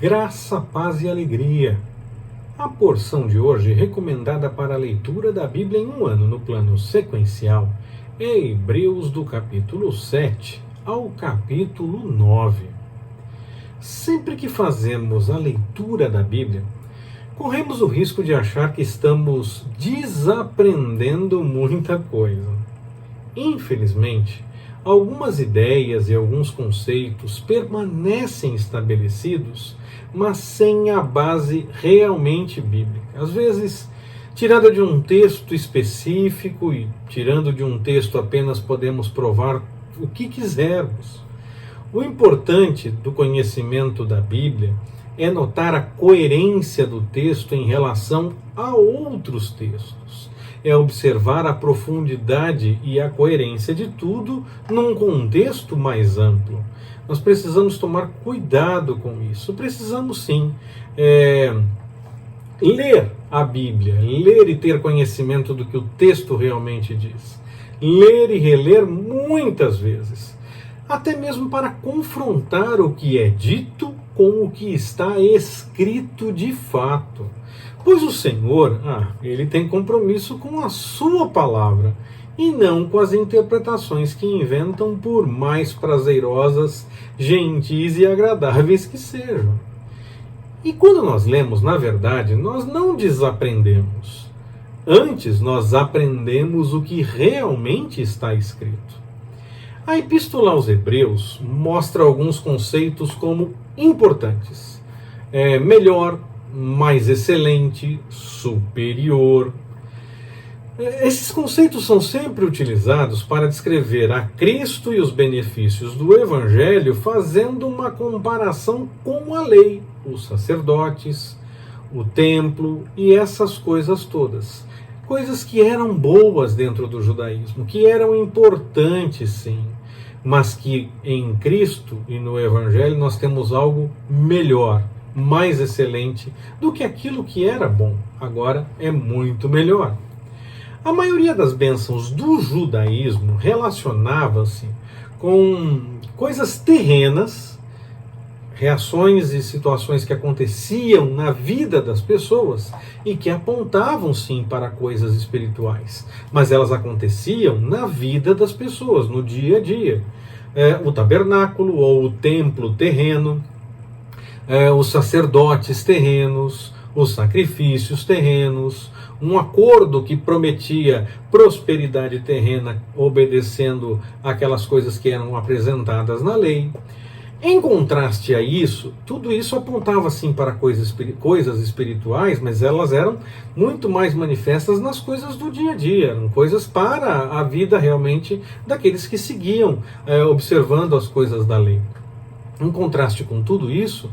Graça, paz e alegria. A porção de hoje, recomendada para a leitura da Bíblia em um ano no plano sequencial, é Hebreus do capítulo 7 ao capítulo 9. Sempre que fazemos a leitura da Bíblia, corremos o risco de achar que estamos desaprendendo muita coisa. Infelizmente, algumas ideias e alguns conceitos permanecem estabelecidos, mas sem a base realmente bíblica. Às vezes, tirada de um texto específico, e tirando de um texto apenas podemos provar o que quisermos. O importante do conhecimento da Bíblia é notar a coerência do texto em relação a outros textos. É observar a profundidade e a coerência de tudo num contexto mais amplo. Nós precisamos tomar cuidado com isso. Precisamos sim ler a Bíblia, ler e ter conhecimento do que o texto realmente diz. Ler e reler muitas vezes, até mesmo para confrontar o que é dito com o que está escrito de fato. Pois o Senhor, ele tem compromisso com a sua palavra e não com as interpretações que inventam, por mais prazerosas, gentis e agradáveis que sejam. E quando nós lemos, na verdade, nós não desaprendemos. Antes, nós aprendemos o que realmente está escrito. A Epístola aos Hebreus mostra alguns conceitos como importantes. Melhor, mais excelente, superior. Esses conceitos são sempre utilizados para descrever a Cristo e os benefícios do Evangelho, fazendo uma comparação com a lei, os sacerdotes, o templo e essas coisas todas. Coisas que eram boas dentro do judaísmo, que eram importantes sim, mas que em Cristo e no Evangelho nós temos algo melhor, mais excelente do que aquilo que era bom. Agora é muito melhor. A maioria das bênçãos do judaísmo relacionava-se com coisas terrenas, reações e situações que aconteciam na vida das pessoas e que apontavam sim para coisas espirituais, mas elas aconteciam na vida das pessoas, no dia a dia. O tabernáculo ou o templo terreno, os sacerdotes terrenos, os sacrifícios terrenos, um acordo que prometia prosperidade terrena, obedecendo aquelas coisas que eram apresentadas na lei. Em contraste a isso, tudo isso apontava sim para coisas espirituais, mas elas eram muito mais manifestas nas coisas do dia a dia, eram coisas para a vida realmente daqueles que seguiam, observando as coisas da lei. Em contraste com tudo isso,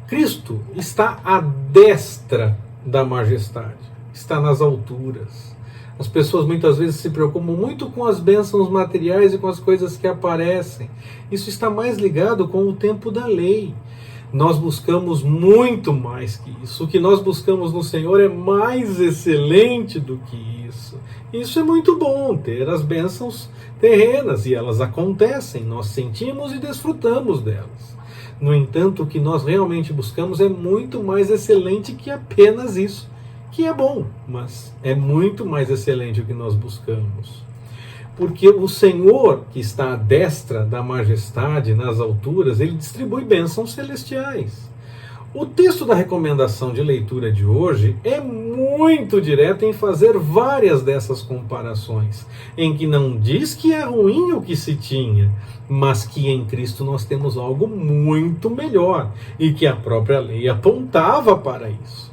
Cristo está à destra da majestade, está nas alturas. As pessoas muitas vezes se preocupam muito com as bênçãos materiais e com as coisas que aparecem. Isso está mais ligado com o tempo da lei. Nós buscamos muito mais que isso. O que nós buscamos no Senhor é mais excelente do que isso. Isso é muito bom, ter as bênçãos terrenas, e elas acontecem, nós sentimos e desfrutamos delas. No entanto, o que nós realmente buscamos é muito mais excelente que apenas isso, que é bom, mas é muito mais excelente o que nós buscamos. Porque o Senhor, que está à destra da majestade nas alturas, ele distribui bênçãos celestiais. O texto da recomendação de leitura de hoje é muito direto em fazer várias dessas comparações, em que não diz que é ruim o que se tinha, mas que em Cristo nós temos algo muito melhor, e que a própria lei apontava para isso.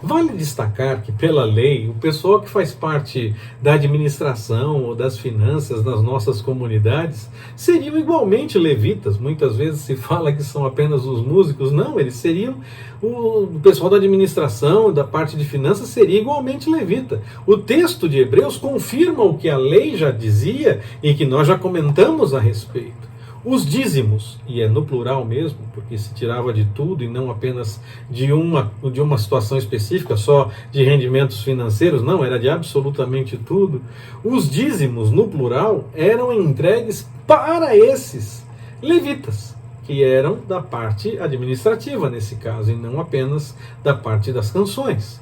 Vale destacar que, pela lei, o pessoal que faz parte da administração ou das finanças das nossas comunidades seriam igualmente levitas. Muitas vezes se fala que são apenas os músicos. Não, eles seriam, o pessoal da administração, da parte de finanças, seria igualmente levita. O texto de Hebreus confirma o que a lei já dizia e que nós já comentamos a respeito. Os dízimos, e é no plural mesmo, porque se tirava de tudo e não apenas de uma situação específica, só de rendimentos financeiros, não, era de absolutamente tudo. Os dízimos, no plural, eram entregues para esses levitas, que eram da parte administrativa nesse caso, e não apenas da parte das canções.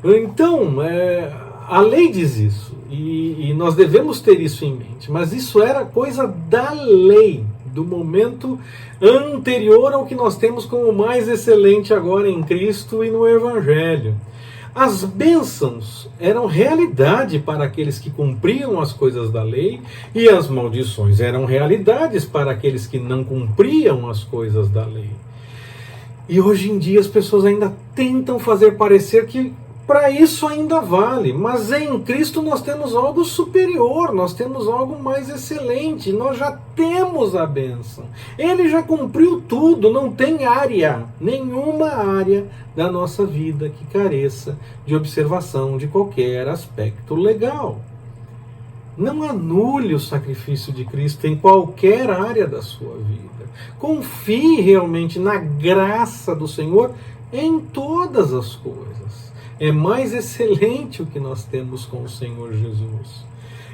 Então, a lei diz isso, e nós devemos ter isso em mente, mas isso era coisa da lei, do momento anterior ao que nós temos como mais excelente agora em Cristo e no Evangelho. As bênçãos eram realidade para aqueles que cumpriam as coisas da lei, e as maldições eram realidades para aqueles que não cumpriam as coisas da lei. E hoje em dia as pessoas ainda tentam fazer parecer que para isso ainda vale, mas em Cristo nós temos algo superior, nós temos algo mais excelente, nós já temos a bênção. Ele já cumpriu tudo, não tem área, nenhuma área da nossa vida que careça de observação de qualquer aspecto legal. Não anule o sacrifício de Cristo em qualquer área da sua vida. Confie realmente na graça do Senhor em todas as coisas. É mais excelente o que nós temos com o Senhor Jesus.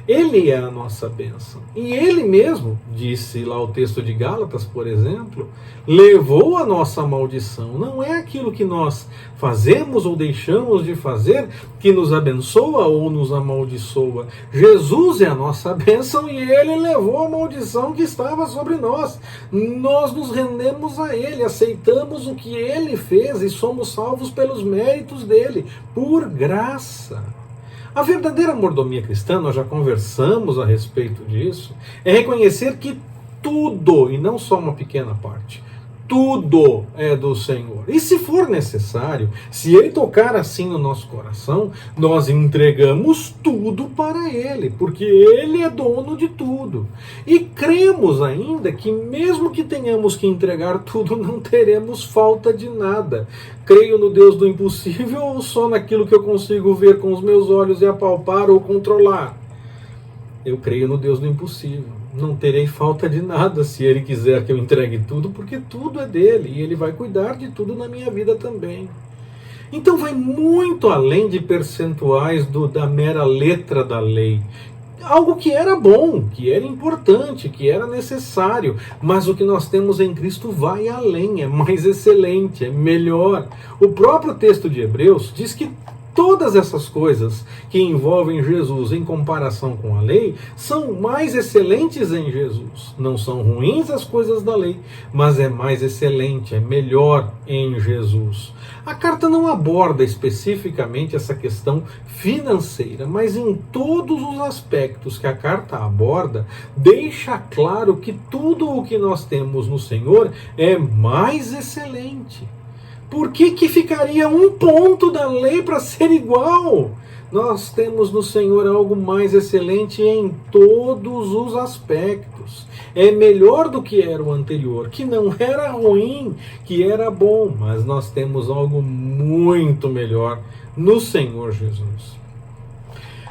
Ele é a nossa bênção. E Ele mesmo, disse lá o texto de Gálatas, por exemplo, levou a nossa maldição. Não é aquilo que nós fazemos ou deixamos de fazer que nos abençoa ou nos amaldiçoa. Jesus é a nossa bênção e Ele levou a maldição que estava sobre nós. Nós nos rendemos a Ele, aceitamos o que Ele fez e somos salvos pelos méritos dEle, por graça. A verdadeira mordomia cristã, nós já conversamos a respeito disso, é reconhecer que tudo, e não só uma pequena parte, tudo é do Senhor. E se for necessário, se Ele tocar assim no nosso coração, nós entregamos tudo para Ele, porque Ele é dono de tudo. E cremos ainda que mesmo que tenhamos que entregar tudo, não teremos falta de nada. Creio no Deus do impossível ou só naquilo que eu consigo ver com os meus olhos e apalpar ou controlar? Eu creio no Deus do impossível. Não terei falta de nada se Ele quiser que eu entregue tudo, porque tudo é dele e Ele vai cuidar de tudo na minha vida também. Então vai muito além de percentuais da mera letra da lei. Algo que era bom, que era importante, que era necessário, mas o que nós temos em Cristo vai além, é mais excelente, é melhor. O próprio texto de Hebreus diz que todas essas coisas que envolvem Jesus em comparação com a lei são mais excelentes em Jesus. Não são ruins as coisas da lei, mas é mais excelente, é melhor em Jesus. A carta não aborda especificamente essa questão financeira, mas em todos os aspectos que a carta aborda, deixa claro que tudo o que nós temos no Senhor é mais excelente. Por que ficaria um ponto da lei para ser igual? Nós temos no Senhor algo mais excelente em todos os aspectos. É melhor do que era o anterior, que não era ruim, que era bom, mas nós temos algo muito melhor no Senhor Jesus.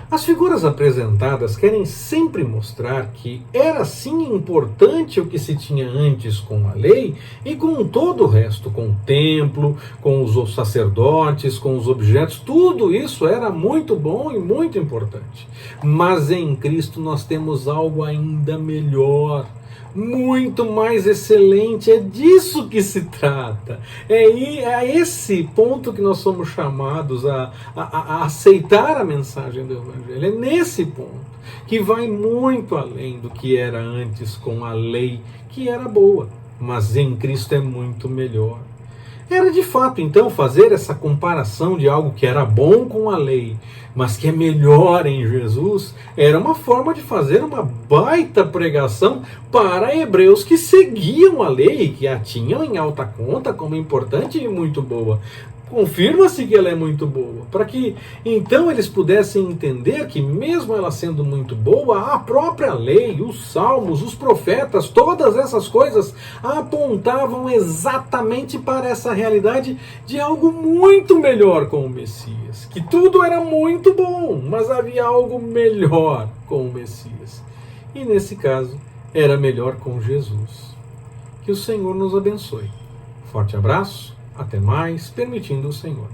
As figuras apresentadas querem sempre mostrar que era sim importante o que se tinha antes com a lei e com todo o resto, com o templo, com os sacerdotes, com os objetos, tudo isso era muito bom e muito importante. Mas em Cristo nós temos algo ainda melhor, muito mais excelente, é disso que se trata. É a esse ponto que nós somos chamados a aceitar a mensagem do Evangelho. É nesse ponto que vai muito além do que era antes com a lei, que era boa, mas em Cristo é muito melhor. Era de fato, então, fazer essa comparação de algo que era bom com a lei, mas que é melhor em Jesus, era uma forma de fazer uma baita pregação para hebreus que seguiam a lei, que a tinham em alta conta como importante e muito boa. Confirma-se que ela é muito boa, para que então eles pudessem entender que mesmo ela sendo muito boa, a própria lei, os salmos, os profetas, todas essas coisas apontavam exatamente para essa realidade de algo muito melhor com o Messias, que tudo era muito bom, mas havia algo melhor com o Messias, e nesse caso era melhor com Jesus. Que o Senhor nos abençoe. Forte abraço. Até mais, permitindo o Senhor.